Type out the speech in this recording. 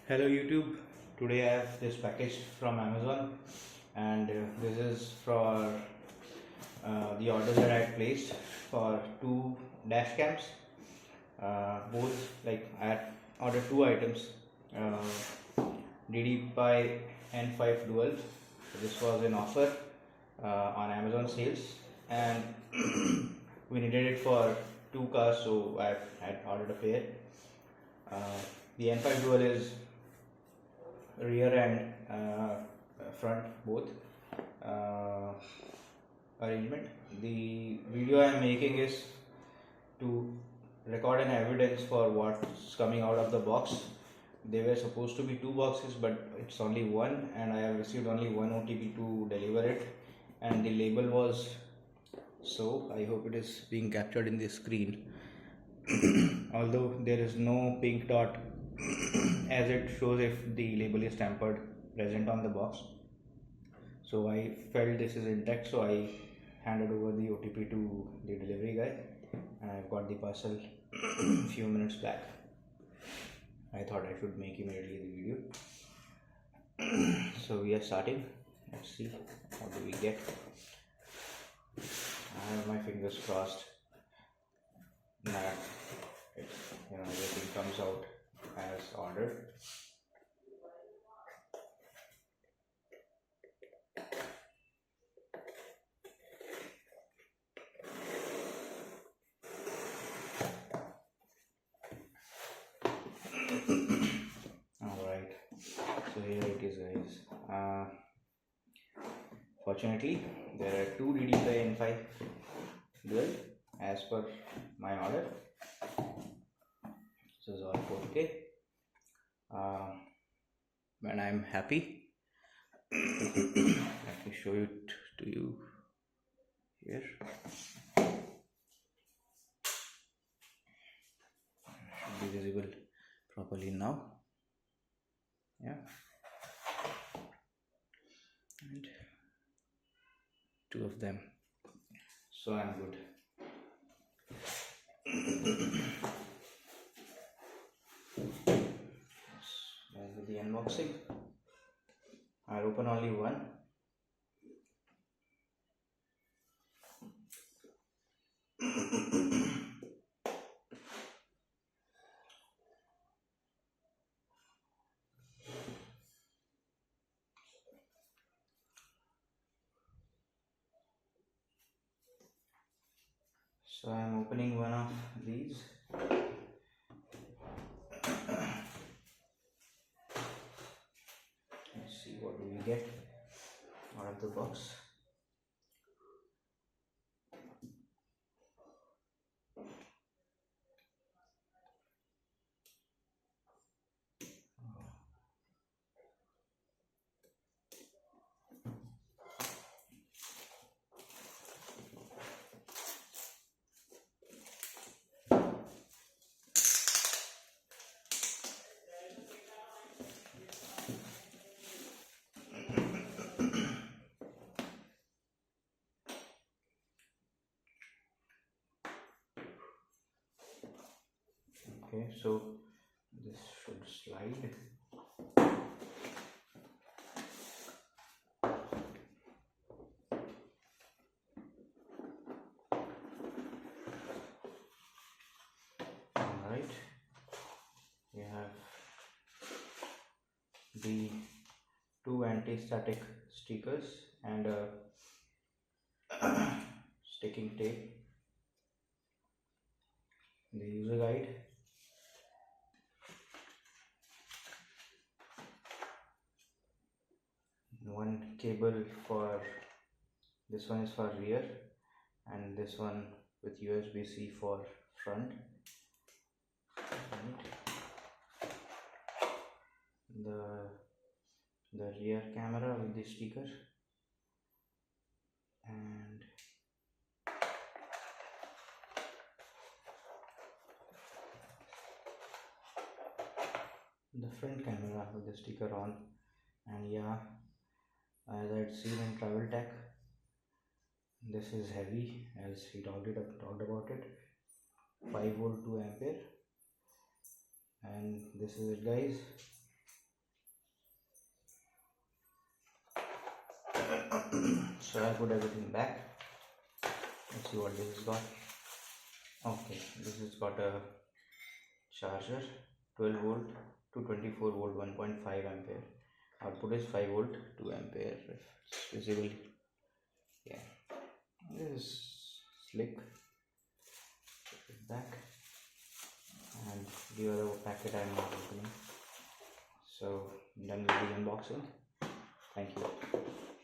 Hello YouTube. Today I have this package from Amazon, and this is for the order that I had placed for two dash cams. Both, like, I had ordered two items, DDPAI N5 dual. This was an offer on Amazon sales, and we needed it for two cars, so I had ordered a pair. The N5 dual is rear and front both arrangement. The video I am making is to record an evidence for what's coming out of the box. They were supposed to be two boxes, but it's only one, and I have received only one OTP to deliver it, and the label was so. I hope it is being captured in the screen. Although there is no pink dot as it shows if the label is tampered present on the box, so I felt this is intact, so I handed over the OTP to the delivery guy, and I've got the parcel few minutes back. I thought I should make immediately the video. So we are starting. Let's see what do we get. I have my fingers crossed that everything comes out as ordered. Alright, so here it is, guys. Fortunately, there are two DDPAI N5 dual as per my order. This is all 4K, and I'm happy. Let me show it to you here. Should be visible properly now. Yeah, and two of them, so I'm good. With the unboxing, I'll open only one. So I'm opening one of these. Let's see what do we get out of the box. Okay, so this should slide. Alright, we have the two anti-static stickers and a sticking tape, the user guide, one cable for this one is for rear, and this one with USB-C for front. The rear camera with the sticker, and the front camera with the sticker on. And yeah, as I had seen in Travel Tech, this is heavy, as he talked about it. 5 volt 2 ampere, and this is it, guys. So I put everything back. Let's see what this has got. Okay, this has got a charger, 12 volt to 24 volt, 1.5 ampere. Output is 5 volt, 2 ampere. If it's visible, yeah. This is slick. Put it back, and the other packet I am not opening. So done with the unboxing. Thank you.